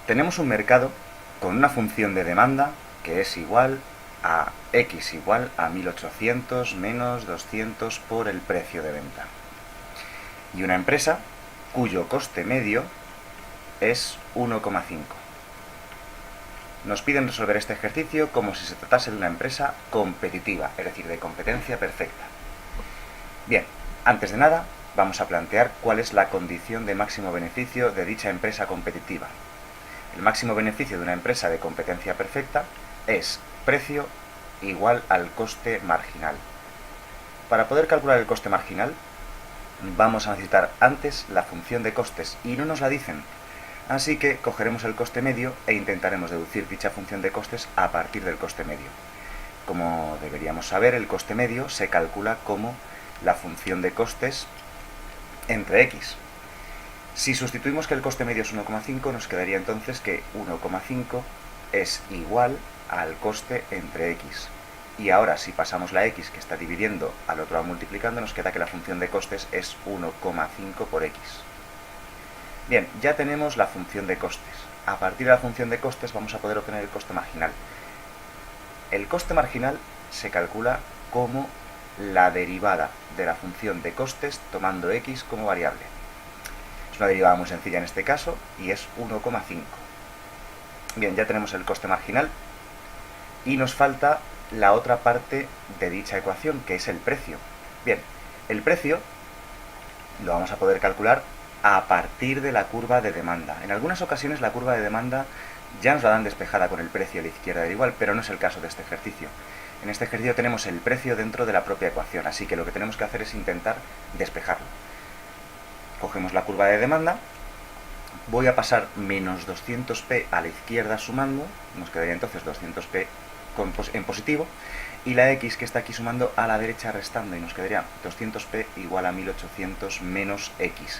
Tenemos un mercado con una función de demanda que es igual a x igual a 1800 menos 200 por el precio de venta. Y una empresa cuyo coste medio es 1,5. Nos piden resolver este ejercicio como si se tratase de una empresa competitiva, es decir, de competencia perfecta. Bien, antes de nada, vamos a plantear cuál es la condición de máximo beneficio de dicha empresa competitiva. El máximo beneficio de una empresa de competencia perfecta es precio igual al coste marginal. Para poder calcular el coste marginal, vamos a necesitar antes la función de costes, y no nos la dicen. Así que cogeremos el coste medio e intentaremos deducir dicha función de costes a partir del coste medio. Como deberíamos saber, el coste medio se calcula como la función de costes entre x. Si sustituimos que el coste medio es 1,5, nos quedaría entonces que 1,5 es igual al coste entre x. Y ahora, si pasamos la x que está dividiendo al otro lado multiplicando, nos queda que la función de costes es 1,5 por x. Bien, ya tenemos la función de costes. A partir de la función de costes vamos a poder obtener el coste marginal. El coste marginal se calcula como la derivada de la función de costes tomando x como variable. Es una derivada muy sencilla en este caso y es 1,5. Bien, ya tenemos el coste marginal y nos falta la otra parte de dicha ecuación, que es el precio. Bien, el precio lo vamos a poder calcular a partir de la curva de demanda. En algunas ocasiones la curva de demanda ya nos la dan despejada con el precio a la izquierda del igual, pero no es el caso de este ejercicio. En este ejercicio tenemos el precio dentro de la propia ecuación, así que lo que tenemos que hacer es intentar despejarlo. Cogemos la curva de demanda, voy a pasar menos 200p a la izquierda sumando, nos quedaría entonces 200p en positivo, y la x que está aquí sumando a la derecha restando, y nos quedaría 200p igual a 1800 menos x.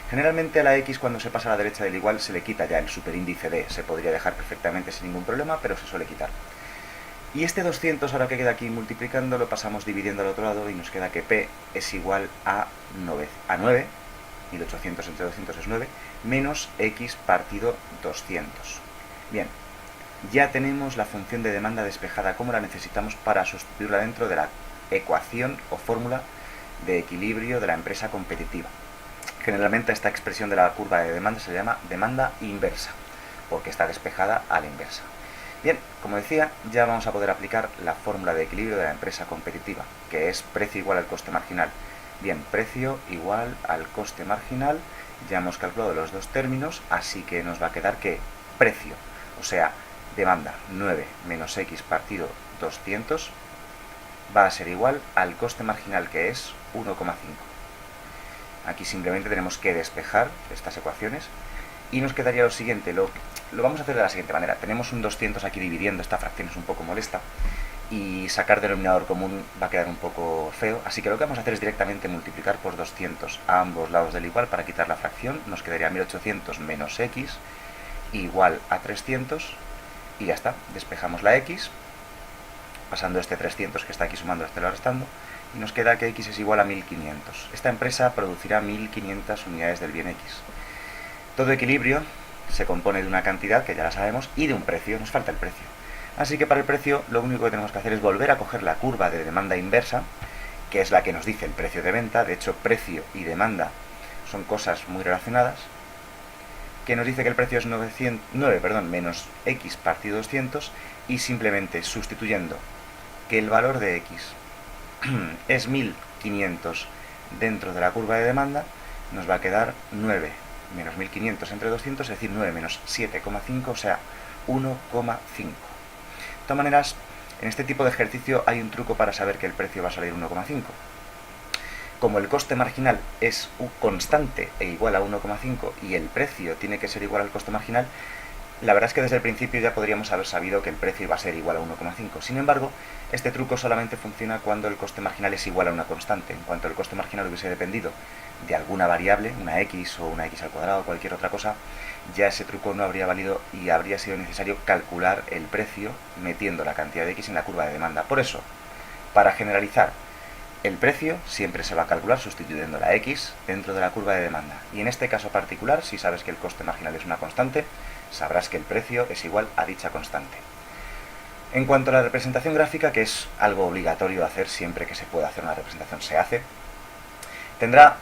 Generalmente a la x, cuando se pasa a la derecha del igual, se le quita ya el superíndice d. Se podría dejar perfectamente sin ningún problema, pero se suele quitar. Y este 200, ahora que queda aquí multiplicando, lo pasamos dividiendo al otro lado y nos queda que p es igual a 9. 1800 entre 200 es 9, menos x partido 200. Bien, ya tenemos la función de demanda despejada como la necesitamos para sustituirla dentro de la ecuación o fórmula de equilibrio de la empresa competitiva. Generalmente esta expresión de la curva de demanda se llama demanda inversa, porque está despejada a la inversa. Bien, como decía, ya vamos a poder aplicar la fórmula de equilibrio de la empresa competitiva, que es precio igual al coste marginal. Bien, precio igual al coste marginal, ya hemos calculado los dos términos, así que nos va a quedar que precio, o sea, demanda 9 menos x partido 200, va a ser igual al coste marginal, que es 1,5. Aquí simplemente tenemos que despejar estas ecuaciones y nos quedaría lo siguiente. Lo vamos a hacer de la siguiente manera. Tenemos un 200 aquí dividiendo, esta fracción es un poco molesta y sacar denominador común va a quedar un poco feo, así que lo que vamos a hacer es directamente multiplicar por 200 a ambos lados del igual para quitar la fracción. Nos quedaría 1800 menos x igual a 300 y ya está. Despejamos la x pasando este 300 que está aquí sumando este lo restando, y nos queda que x es igual a 1500. Esta empresa producirá 1500 unidades del bien x. Todo equilibrio se compone de una cantidad, que ya la sabemos, y de un precio. Nos falta el precio. Así que para el precio lo único que tenemos que hacer es volver a coger la curva de demanda inversa, que es la que nos dice el precio de venta. De hecho, precio y demanda son cosas muy relacionadas, que nos dice que el precio es 9 menos x partido 200, y simplemente sustituyendo que el valor de x es 1500 dentro de la curva de demanda, nos va a quedar 9 menos 1500 entre 200, es decir, 9 menos 7,5, o sea, 1,5. De todas maneras, en este tipo de ejercicio hay un truco para saber que el precio va a salir 1,5. Como el coste marginal es constante e igual a 1,5 y el precio tiene que ser igual al coste marginal, la verdad es que desde el principio ya podríamos haber sabido que el precio iba a ser igual a 1,5. Sin embargo, este truco solamente funciona cuando el coste marginal es igual a una constante. En cuanto el coste marginal hubiese dependido de alguna variable, una x o una x al cuadrado o cualquier otra cosa, ya ese truco no habría valido y habría sido necesario calcular el precio metiendo la cantidad de x en la curva de demanda. Por eso, para generalizar, El precio siempre se va a calcular sustituyendo la X dentro de la curva de demanda. Y en este caso particular, si sabes que el coste marginal es una constante, sabrás que el precio es igual a dicha constante. En cuanto a la representación gráfica, que es algo obligatorio hacer siempre que se pueda hacer una representación, se hace, tendrá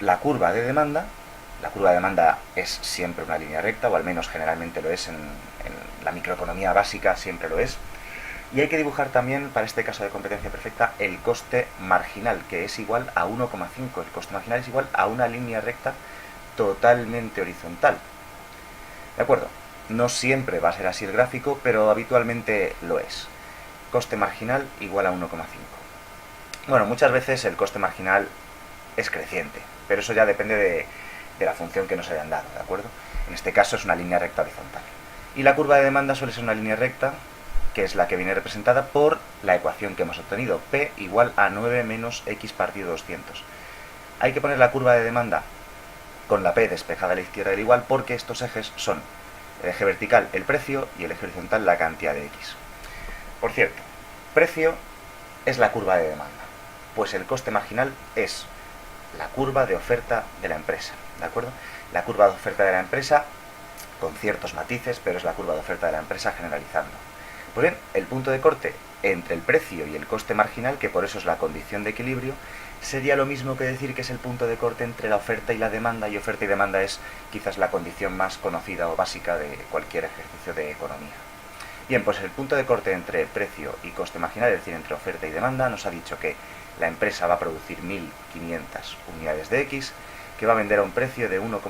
la curva de demanda. La curva de demanda es siempre una línea recta, o al menos generalmente lo es en la microeconomía básica, siempre lo es. Y hay que dibujar también, para este caso de competencia perfecta, el coste marginal, que es igual a 1,5. El coste marginal es igual a una línea recta totalmente horizontal. ¿De acuerdo? No siempre va a ser así el gráfico, pero habitualmente lo es. Coste marginal igual a 1,5. Bueno, muchas veces el coste marginal es creciente, pero eso ya depende de la función que nos hayan dado, ¿de acuerdo? En este caso es una línea recta horizontal. Y la curva de demanda suele ser una línea recta, que es la que viene representada por la ecuación que hemos obtenido, P igual a 9 menos X partido 200. Hay que poner la curva de demanda con la P despejada a la izquierda del igual, porque estos ejes son el eje vertical, el precio, y el eje horizontal, la cantidad de X. Por cierto, precio es la curva de demanda, pues el coste marginal es la curva de oferta de la empresa, ¿de acuerdo? La curva de oferta de la empresa, con ciertos matices, pero es la curva de oferta de la empresa generalizando. Pues bien, el punto de corte entre el precio y el coste marginal, que por eso es la condición de equilibrio, sería lo mismo que decir que es el punto de corte entre la oferta y la demanda, y oferta y demanda es quizás la condición más conocida o básica de cualquier ejercicio de economía. Bien, pues el punto de corte entre precio y coste marginal, es decir, entre oferta y demanda, nos ha dicho que la empresa va a producir 1.500 unidades de X, que va a vender a un precio de 1,5.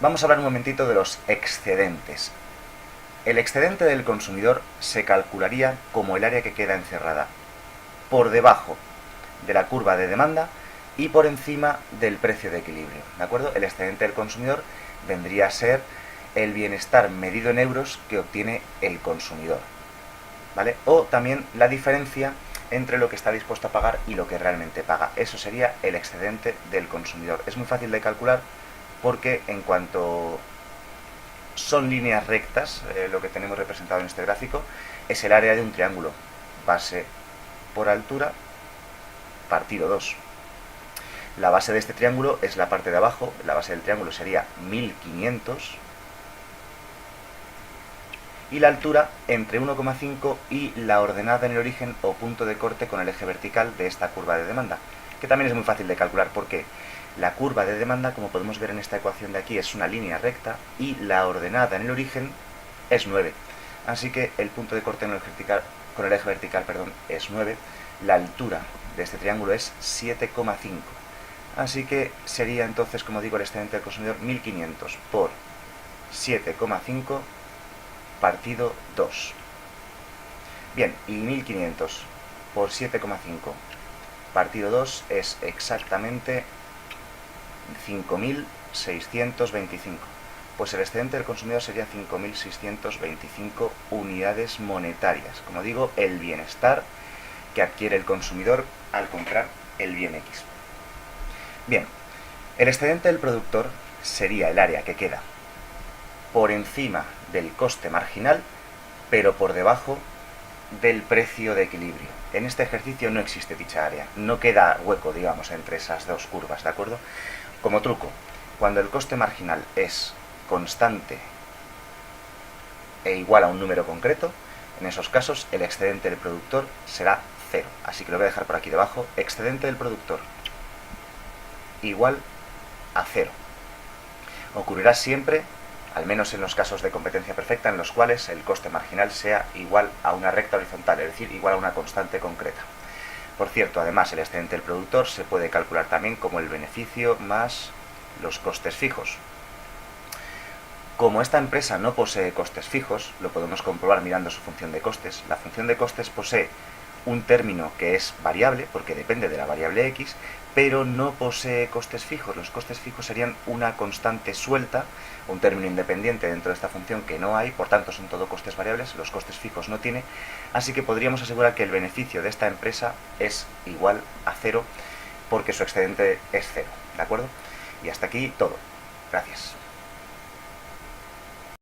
Vamos a hablar un momentito de los excedentes. El excedente del consumidor se calcularía como el área que queda encerrada por debajo de la curva de demanda y por encima del precio de equilibrio, ¿de acuerdo? El excedente del consumidor vendría a ser el bienestar medido en euros que obtiene el consumidor, ¿vale? O también la diferencia entre lo que está dispuesto a pagar y lo que realmente paga. Eso sería el excedente del consumidor. Es muy fácil de calcular porque en cuanto son líneas rectas, lo que tenemos representado en este gráfico es el área de un triángulo, base por altura partido 2. La base de este triángulo es la parte de abajo, la base del triángulo sería 1500, y la altura entre 1,5 y la ordenada en el origen o punto de corte con el eje vertical de esta curva de demanda, que también es muy fácil de calcular porque la curva de demanda, como podemos ver en esta ecuación de aquí, es una línea recta y la ordenada en el origen es 9. Así que el punto de corte con el eje vertical es 9. La altura de este triángulo es 7,5. Así que sería entonces, como digo, el excedente del consumidor 1.500 por 7,5 partido 2. Bien, y 1.500 por 7,5 partido 2 es exactamente 5.625. Pues el excedente del consumidor sería 5.625 unidades monetarias. Como digo, el bienestar que adquiere el consumidor al comprar el bien X. Bien, el excedente del productor sería el área que queda por encima del coste marginal, pero por debajo del precio de equilibrio. En este ejercicio no existe dicha área, no queda hueco, digamos, entre esas dos curvas, ¿de acuerdo? Como truco, cuando el coste marginal es constante e igual a un número concreto, en esos casos el excedente del productor será 0. Así que lo voy a dejar por aquí debajo, excedente del productor igual a 0. Ocurrirá siempre, al menos en los casos de competencia perfecta, en los cuales el coste marginal sea igual a una recta horizontal, es decir, igual a una constante concreta. Por cierto, además, el excedente del productor se puede calcular también como el beneficio más los costes fijos. Como esta empresa no posee costes fijos, lo podemos comprobar mirando su función de costes. La función de costes posee un término que es variable, porque depende de la variable X, pero no posee costes fijos. Los costes fijos serían una constante suelta, un término independiente dentro de esta función que no hay, por tanto son todo costes variables, los costes fijos no tiene, así que podríamos asegurar que el beneficio de esta empresa es igual a 0, porque su excedente es 0, ¿de acuerdo? Y hasta aquí todo. Gracias.